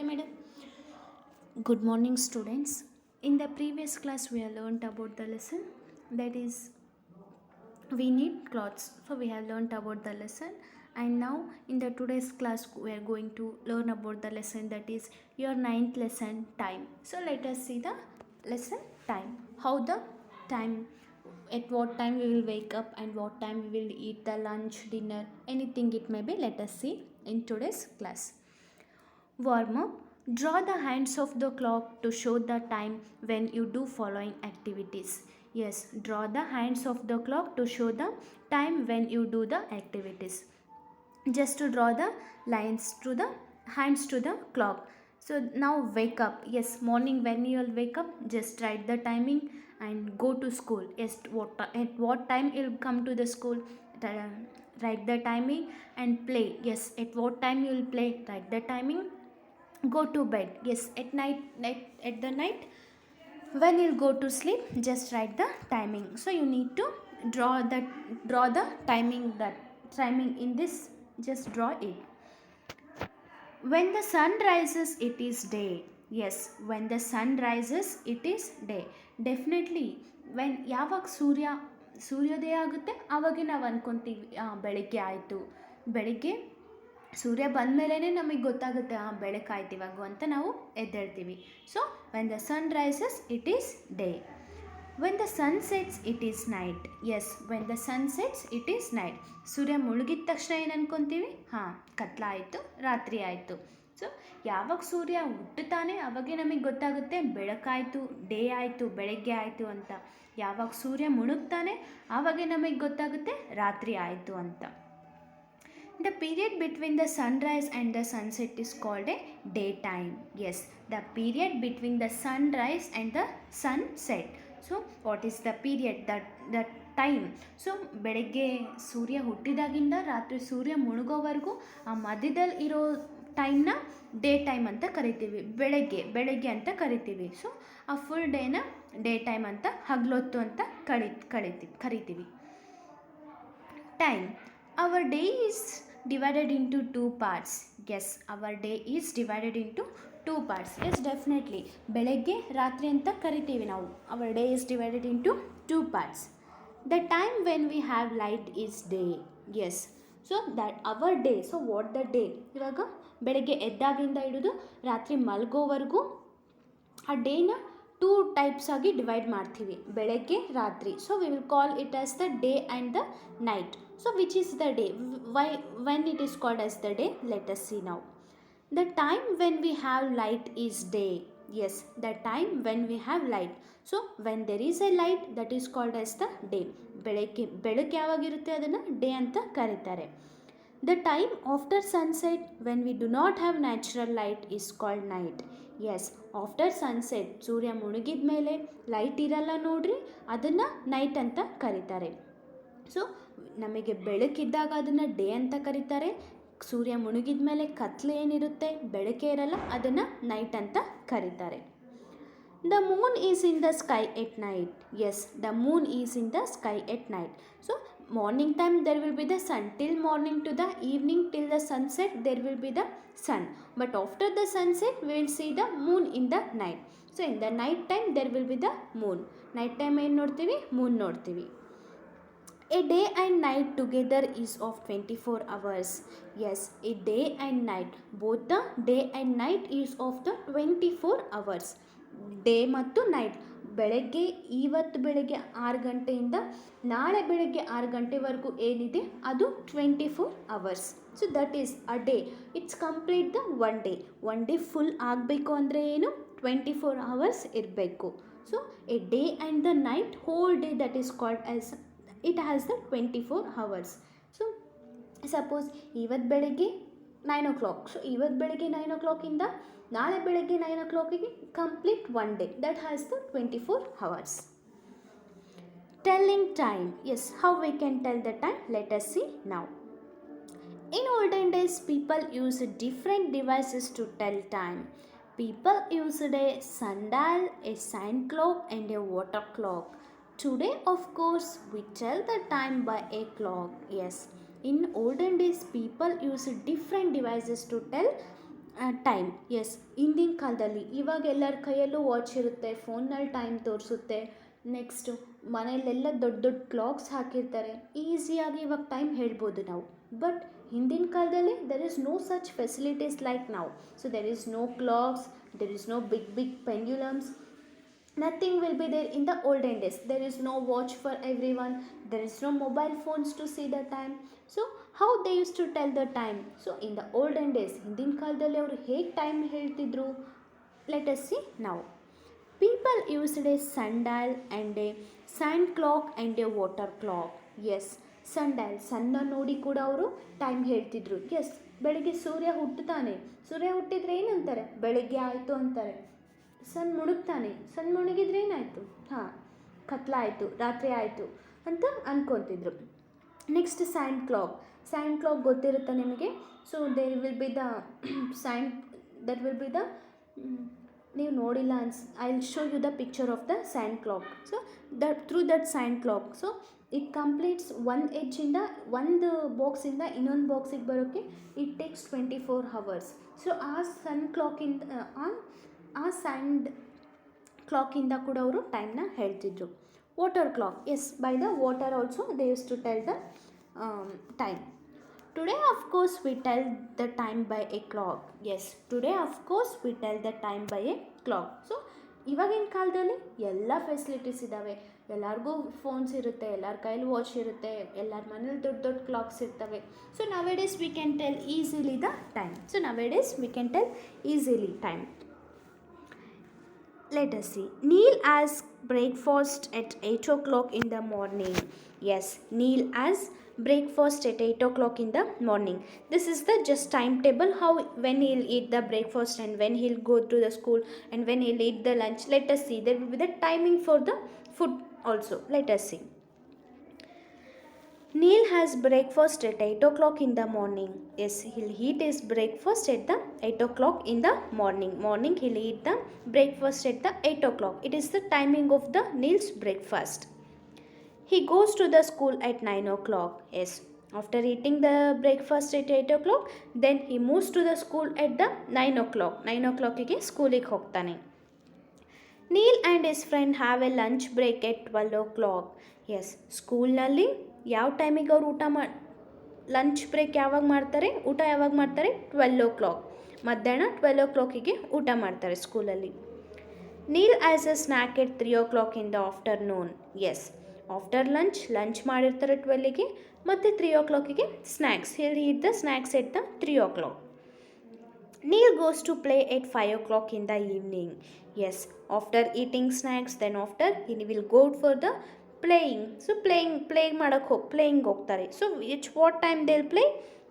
Madam. Good morning, students. In the previous class, we have learned about the lesson that is we need clothes. So we have learned about the lesson, and now in the today's class, we are going to learn about the lesson that is your ninth lesson time. So let us see the lesson time. How the time, at what time we will wake up and what time we will eat the lunch, dinner, anything it may be. Let us see in today's class. Warm up. Draw the hands of the clock to show the time when you do following activities. Yes, draw the hands of the clock to show the time when you do the activities. Just to draw the lines to the hands to the clock. So now wake up. Yes, morning when you will wake up, just write the timing and go to school. Yes, at what time you'll come to the school. Write the timing and play. Yes, at what time you will play. Write the timing. Go to bed. Yes, at the night when you'll go to sleep, just write the timing. So you need to draw the timing, that timing in this, just draw it. When the sun rises, it is day. Yes, when the sun rises, it is day. Definitely, when ಯಾವಾಗ ಸೂರ್ಯೋದಯ ಆಗುತ್ತೆ ಆವಾಗ ನಾವು ಅನ್ಕೊಂತೀವಿ ಬೆಳಗ್ಗೆ ಆಯಿತು. ಬೆಳಗ್ಗೆ ಸೂರ್ಯ ಬಂದ ಮೇಲೇ ನಮಗೆ ಗೊತ್ತಾಗುತ್ತೆ ಬೆಳಕಾಯ್ತು ಇವಾಗ ಅಂತ ನಾವು ಎದ್ದೇಳ್ತೀವಿ. So when the sun rises, it is day. When the sun sets, it is night. Yes, when the sun sets, it is night. ಸೂರ್ಯ ಮುಳುಗಿದ ತಕ್ಷಣ ಏನು ಅನ್ಕೊತೀವಿ? ಕತ್ಲಾಯಿತು, ರಾತ್ರಿ ಆಯಿತು. ಸೊ ಯಾವಾಗ ಸೂರ್ಯ ಹುಟ್ಟುತ್ತಾನೆ ಅವಾಗೆ ನಮಗೆ ಗೊತ್ತಾಗುತ್ತೆ ಬೆಳಕಾಯಿತು, ಡೇ ಆಯಿತು, ಬೆಳಗ್ಗೆ ಆಯಿತು ಅಂತ. ಯಾವಾಗ ಸೂರ್ಯ ಮುಳುಗ್ತಾನೆ ಆವಾಗೆ ನಮಗೆ ಗೊತ್ತಾಗುತ್ತೆ ರಾತ್ರಿ ಆಯಿತು ಅಂತ. The period between the sunrise and the sunset is called a daytime. Yes, the period between the sunrise and the sunset. So, what is the period? The time. So, ಬೆಳಗ್ಗೆ ಸೂರ್ಯ ಹುಟ್ಟಿದಾಗಿಂದ ರಾತ್ರಿ ಸೂರ್ಯ ಮುಳುಗೋವರೆಗೂ ಆ ಮಧ್ಯದಲ್ಲಿ ಇರೋ ಟೈಮ್ನ ಡೇ ಟೈಮ್ ಅಂತ ಕರಿತೀವಿ. ಬೆಳಗ್ಗೆ ಅಂತ ಕರಿತೀವಿ. ಸೊ ಆ ಫುಲ್ ಡೇನ ಡೇ ಟೈಮ್ ಅಂತ, ಹಗಲೊತ್ತು ಅಂತ ಕರಿತೀವಿ. Time. Our day is divided into two parts. Yes, our day is divided into two parts. Yes, definitely. ಬೆಳಗ್ಗೆ ರಾತ್ರಿ ಅಂತ ಕರಿತೀವಿ ನಾವು. Our day is divided into two parts. The time when we have light is day. Yes. So that our day. So what the day? ಇವಾಗ ಬೆಳಗ್ಗೆ ಎದ್ದಾಗಿಂದ ಹಿಡಿದು ರಾತ್ರಿ ಮಲಗೋವರೆಗೂ ಆ ಡೇನ ಟೂ ಟೈಪ್ಸ್ ಆಗಿ ಡಿವೈಡ್ ಮಾಡ್ತೀವಿ, ಬೆಳಗ್ಗೆ ರಾತ್ರಿ. So we will call it as the day and the night. So which is the day? When it is called as the day? Let us see now. The time when we have light is day. Yes, the time when we have light. So when there is a light, that is called as the day. ಬೆಳಗ್ಗೆ ಯಾವಾಗಿರುತ್ತೆ ಅದನ್ನು day ಅಂತ ಕರೀತಾರೆ. The time after sunset, when we do not have natural light, is called night. Yes, after sunset, ಸೂರ್ಯ ಮುಳುಗಿದ ಮೇಲೆ light ಇರಲ್ಲ ನೋಡ್ರಿ, ಅದನ್ನು night ಅಂತ ಕರೀತಾರೆ. ಸೊ ನಮಗೆ ಬೆಳಕಿದ್ದಾಗ ಅದನ್ನು ಡೇ ಅಂತ ಕರೀತಾರೆ. ಸೂರ್ಯ ಮುಳುಗಿದ ಮೇಲೆ ಕತ್ಲೆ ಏನಿರುತ್ತೆ, ಬೆಳಕೆ ಇರಲ್ಲ, ಅದನ್ನು ನೈಟ್ ಅಂತ ಕರೀತಾರೆ. The moon is in the sky at night. Yes, the moon is in the sky at night. So morning time there will be the sun. Till morning to the evening, till the sunset, there will be the sun. But after the sunset, we will see the moon in the night. So in the night time there will be the moon. Night time ಏನು ನೋಡ್ತೀವಿ? Moon ನೋಡ್ತೀವಿ. A day and night together is of 24 hours. Yes, a day and night. Both the day and night is of the 24 hours. Day ಮತ್ತು night. ಇವತ್ತು ಬೆಳಗ್ಗೆ 6 ಗಂಟೆಯಿಂದ ನಾಳೆ ಬೆಳಗ್ಗೆ 6 ಗಂಟೆವರೆಗೂ ಏನಿದೆ ಅದು 24 hours. So that is a day. It's complete the one day full ಆಗಬೇಕು ಅಂದರೆ ಏನು, 24 hours ಇರಬೇಕು. So A day and the night, whole day, that is called as, it has the 24 hours. So suppose ಇವತ್ತು ಬೆಳಗ್ಗೆ 9 o'clock. So ಇವತ್ತು ಬೆಳಗ್ಗೆ 9 o'clock-ಇಂದ ನಾಳೆ ಬೆಳಗ್ಗೆ 9 o'clock-ಗೆ complete one day, that has the 24 hours. Telling time. Yes, how we can tell the time? Let us see now. In olden days, people used different devices to tell time. People used a sundial, a sign clock, and a water clock. Today, of course, we tell the time by a clock. Yes, in olden days, people used different devices to tell time. Yes, ಹಿಂದಿನ ಕಾಲದಲ್ಲಿ, ಇವಾಗ ಎಲ್ಲರ ಕೈಯಲ್ಲೂ watch ಇರುತ್ತೆ, ಫೋನ್ನಲ್ಲಿ time ತೋರಿಸುತ್ತೆ. Next ಮನೆಯಲ್ಲೆಲ್ಲ ದೊಡ್ಡ ದೊಡ್ಡ ಕ್ಲಾಕ್ಸ್ ಹಾಕಿರ್ತಾರೆ, ಈಸಿಯಾಗಿ ಇವಾಗ ಟೈಮ್ ಹೇಳ್ಬೋದು ನಾವು. ಬಟ್ ಹಿಂದಿನ ಕಾಲದಲ್ಲಿ there is no such facilities like ನಾವು. So there is no clocks, there is no big big pendulums. Nothing will be there in the olden days. There is no watch for everyone, there is no mobile phones to see the time. So how they used to tell the time? So in the olden days, ಹಿಂದಿನ ಕಾಲದಲ್ಲಿ ಅವರು ಹೇಗೆ time ಹೇಳ್ತಿದ್ರು, let us see now. People used a sundial and a sand clock and a water clock. Yes, sundial, ಸಣ್ಣ ನೋಡಿ ಕೂಡ ಅವರು time ಹೇಳ್ತಿದ್ರು. ಎಸ್, ಬೆಳಿಗ್ಗೆ ಸೂರ್ಯ ಹುಟ್ಟುತ್ತಾನೆ, ಸೂರ್ಯ ಹುಟ್ಟಿದ್ರೆ ಏನಂತಾರೆ, ಬೆಳಿಗ್ಗೆ ಆಯಿತು ಅಂತಾರೆ. ಸನ್ ಮುಳುಗ್ತಾನೆ, ಸನ್ ಮುಳುಗಿದ್ರೆ ಏನಾಯಿತು, ಹಾಂ ಕತ್ಲಾಯಿತು, ರಾತ್ರಿ ಆಯಿತು ಅಂತ ಅಂದ್ಕೊತಿದ್ರು. Next sand clock. Sand clock ಗೊತ್ತಿರುತ್ತೆ ನಿಮಗೆ. So there will be the sand, that will be the, ನೀವು ನೋಡಿಲ್ಲ I will show you the picture of the sand clock. So that through that sand clock, so it completes ಒಂದು ಎಡ್ಜಿಂದ, ಒಂದು ಬಾಕ್ಸಿಂದ ಇನ್ನೊಂದು ಬಾಕ್ಸಿಗೆ ಬರೋಕ್ಕೆ it takes 24 hours. So ಆ ಸನ್ ಕ್ಲಾಕಿಂದ, ಆ and ಕ್ಲಾಕಿಂದ ಕೂಡ ಅವರು ಟೈಮ್ನ ಹೇಳ್ತಿದ್ರು. Water clock. Yes, by the water also they use to tell the time. Today of course we tell the time by a clock. Yes, today of course we tell the time by a clock. So ಇವಾಗಿನ ಕಾಲದಲ್ಲಿ ಎಲ್ಲ facilities ಇದ್ದಾವೆ, ಎಲ್ಲರಿಗೂ phones ಇರುತ್ತೆ, ಎಲ್ಲರ ಕೈಲಿ watch ಇರುತ್ತೆ, ಎಲ್ಲರ ಮನೇಲಿ ದೊಡ್ಡ ದೊಡ್ಡ ಕ್ಲಾಕ್ಸ್ ಇರ್ತವೆ. So nowadays we can tell easily the time. So nowadays we can tell easily time. Let us see. Neil has breakfast at 8 o'clock in the morning. Yes, Neil has breakfast at 8 o'clock in the morning. This is the just timetable, how when he'll eat the breakfast and when he'll go to the school and when he'll eat the lunch. Let us see. There will be the timing for the food also. Let us see. Neil has breakfast at 8 o'clock in the morning. Yes, he'll eat his breakfast at the 8 o'clock in the morning. Morning he'll eat the breakfast at the 8 o'clock. It is the timing of the Neil's breakfast. He goes to the school at 9 o'clock. Yes, after eating the breakfast at 8 o'clock, then he moves to the school at the 9 o'clock. 9 o'clock ಗೆ ಸ್ಕೂಲಿಗೆ ಹೋಗ್ತಾನೆ. Neil and his friend have a lunch break at 12 o'clock. Yes, ಸ್ಕೂಲ್ನಲ್ಲಿ ಯಾವ ಟೈಮಿಗೆ ಅವ್ರು lunch break ಯಾವಾಗ ಮಾಡ್ತಾರೆ, ಊಟ ಯಾವಾಗ ಮಾಡ್ತಾರೆ, 12 o'clock, ಮಧ್ಯಾಹ್ನ 12 o'clock ಊಟ ಮಾಡ್ತಾರೆ ಸ್ಕೂಲಲ್ಲಿ. Neil has a snack at 3 o'clock in the afternoon. Yes, after lunch ಮಾಡಿರ್ತಾರೆ 12ಗೆ, ಮತ್ತು 3 o'clock snacks, he'll eat the snacks at the 3 o'clock. Neil goes to play at 5 o'clock in the evening. Yes, after eating snacks, then after he will go for the playing. So playing ಹೋಗ್ತಾರೆ. So what time they will play,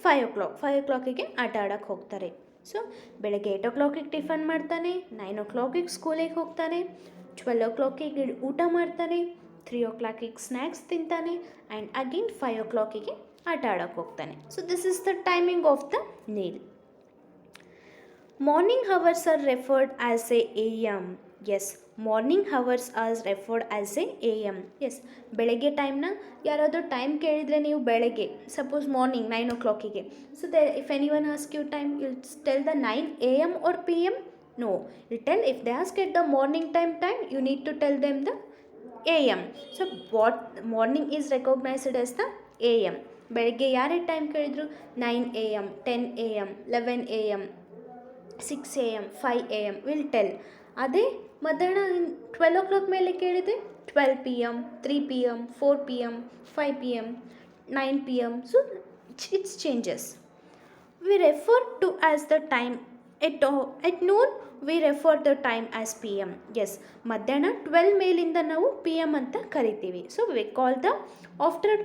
5 o'clock. 5 o'clock ಆಟ ಆಡೋಕ್ಕೆ ಹೋಗ್ತಾರೆ. So ಬೆಳಗ್ಗೆ 8 o'clock tiffin ಮಾಡ್ತಾನೆ, 9 o'clock ಸ್ಕೂಲಿಗೆ ಹೋಗ್ತಾನೆ, 12 o'clock ಊಟ ಮಾಡ್ತಾನೆ, 3 o'clock ಸ್ನ್ಯಾಕ್ಸ್ ತಿಂತಾನೆ, ಆ್ಯಂಡ್ ಅಗೇನ್ 5 o'clock ಆಟ ಆಡೋಕ್ಕೆ ಹೋಗ್ತಾನೆ. So this is the timing of the Neil. Morning hours are referred as a AM. Yes, morning hours as referred as a AM. Yes, ಬೆಳಗ್ಗೆ ಟೈಮ್ನ ಯಾರಾದರೂ ಟೈಮ್ ಕೇಳಿದರೆ ನೀವು ಬೆಳಗ್ಗೆ, suppose morning 9 o'clock. So if anyone ask you time, you tell the 9 AM or PM? No, you tell, if they ask at the morning time, you need to tell them the AM. So what morning is recognized as the AM. ಬೆಳಗ್ಗೆ ಯಾರೇ time ಕೇಳಿದ್ರು 9 AM, 10 AM, 11 AM, 6 AM, 5 AM will tell. ಅದೇ ಮಧ್ಯಾಹ್ನ 12 o'clock ಮೇಲೆ ಕೇಳಿದರೆ 12 PM, 3 PM, 4 PM, 5 PM, 9 PM. So it's changes. We refer to as the time at noon we refer the time as PM. Yes, ಮಧ್ಯಾಹ್ನ 12 ಮೇಲಿಂದ ನಾವು PM ಅಂತ ಕರಿತೀವಿ. So we call the after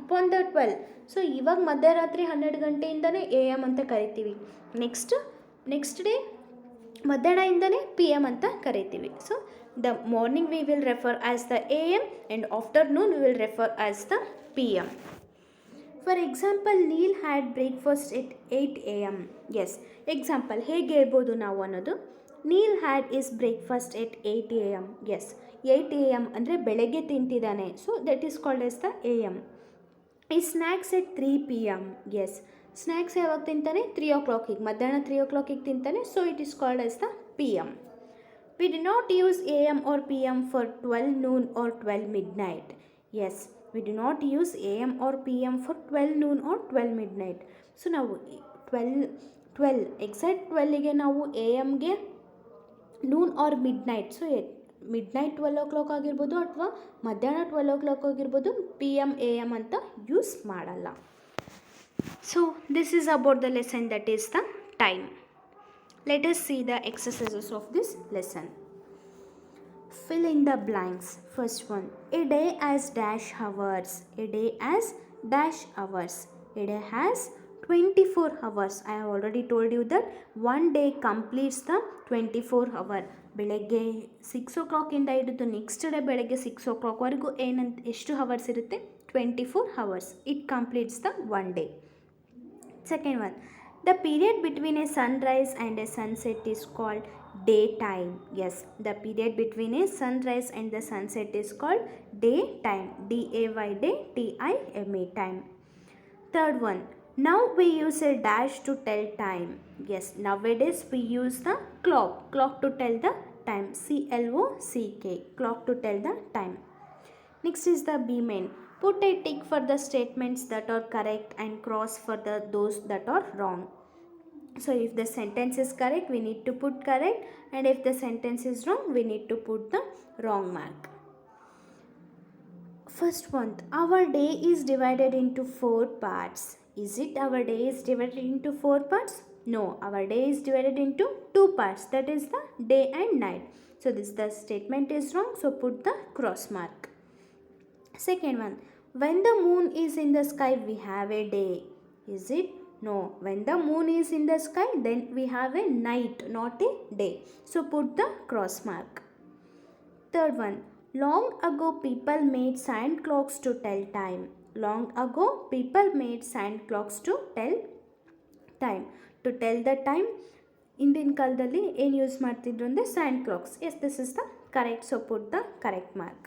upon the 12. So ಇವಾಗ ಮಧ್ಯರಾತ್ರಿ 12 ಗಂಟೆಯಿಂದನೇ AM ಅಂತ ಕರಿತೀವಿ. Next day ಮಧ್ಯಾಹ್ನದಿಂದನೇ PM ಅಂತ ಕರಿತೀವಿ. So the morning we will refer as the AM and afternoon we will refer as the PM. For example, Neil had breakfast at 8 AM. Yes, example ಹೇಗೆ ಹೇಳ್ಬೋದು ನಾವು ಅನ್ನೋದು. Neil had is breakfast at 8 AM. Yes, 8 AM ಅಂದರೆ ಬೆಳಗ್ಗೆ ತಿಂತಿದ್ದಾನೆ. So that is called as the AM. ಈ snacks at 3 PM. Yes, snacks ಯಾವಾಗ ತಿಂತಾನೆ? 3 o'clock, ಮಧ್ಯಾಹ್ನ 3 o'clock ತಿಂತಾನೆ. So it is called as the PM. We do not use AM or PM for 12 noon or 12 midnight. Yes, we do not use AM or PM for 12 noon or 12 midnight. ಸೊ ನಾವು 12 exact 12ಗೆ ನಾವು AMಗೆ noon or midnight, so midnight 12 o'clock ಆಗಿರ್ಬೋದು ಅಥವಾ ಮಧ್ಯಾಹ್ನ 12 o'clock ಆಗಿರ್ಬೋದು, PM AM ಅಂತ ಯೂಸ್ ಮಾಡಲ್ಲ. So this is about the lesson, that is the time. Let us see the exercises of this lesson. Fill in the blanks. First one, a day has dash hours. A day has dash hours. A day has 24 hours. I have already told you that one day completes the 24 hour. ಬೆಳಗ್ಗೆ 6 o'clock ಇಂದ ಹಿಡಿದು next day ಬೆಳಗ್ಗೆ 6 o'clock ವರೆಗೂ ಎಷ್ಟು hours ಇರುತ್ತೆ? 24 hours. It completes the one day. Second one, the period between a sunrise and a sunset is called daytime. Yes, the period between a sunrise and the sunset is called daytime. DAY day, TIME time. Third one, now we use a dash to tell time. Yes, nowadays we use the clock to tell the time. CLOCK, clock to tell the time. Next is the B main. Put a tick for the statements that are correct and cross for those that are wrong. So if the sentence is correct, we need to put correct, and if the sentence is wrong, we need to put the wrong mark. First one, our day is divided into 4 parts. Is it our day is divided into 4 parts? No, our day is divided into 2 parts, that is the day and night. So this the statement is wrong, so put the cross mark. Second one, when the moon is in the sky, we have a day. Is it? No, when the moon is in the sky, then we have a night, not a day. So put the cross mark. Third one, long ago people made sand clocks to tell time. Long ago people made sand clocks to tell time. To tell the time, ಇಂದಿನ ಕಾಲದಲ್ಲಿ ಏನು use ಮಾಡ್ತಿದ್ರು ಅಂದರೆ sand clocks. Yes, this is the correct, so put the correct mark.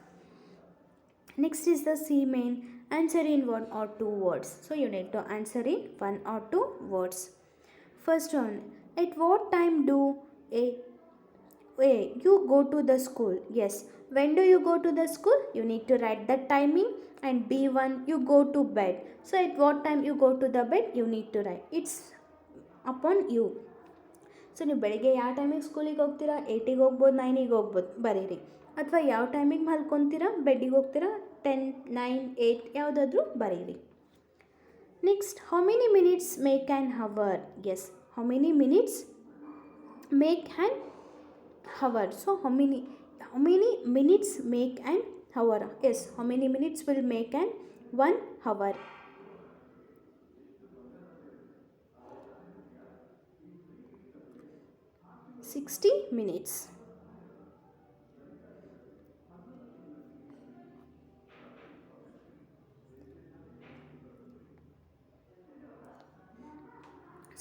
Next is the C main. Answer in 1 or 2 words. So you need to answer in 1 or 2 words. First one, at what time do you go to the school? Yes, when do you go to the school? You need to write the timing. And B1, you go to bed. So at what time you go to the bed, you need to write. It's upon you. So ನೀವು ಬೆಳಗ್ಗೆ ಯಾವ ಟೈಮಿಗೆ ಸ್ಕೂಲಿಗೆ ಹೋಗ್ತೀರಾ? 8ಗೆ ಹೋಗ್ಬೋದು, 9ಗೆ ಹೋಗ್ಬೋದು, ಬರೀರಿ. ಅಥವಾ ಯಾವ ಟೈಮಿಗೆ ಮಲ್ಕೊತೀರಾ, ಬೆಡ್ಡಿಗೆ ಹೋಗ್ತೀರಾ, 10, 9, 8 ಯಾವುದಾದ್ರೂ ಬರೀರಿ. Next, how many minutes make an hour? Yes, how many minutes make an hour? So how many minutes make an hour? Yes, how many minutes will make an 1 hour? 60 minutes.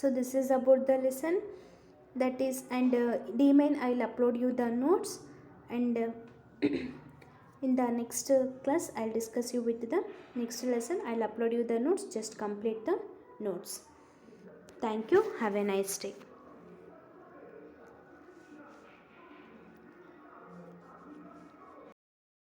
So this is about the lesson, that is, and D-main I'll upload you the notes, and in the next class I'll discuss you with the next lesson. I'll upload you the notes, just complete the notes. Thank you, have a nice day.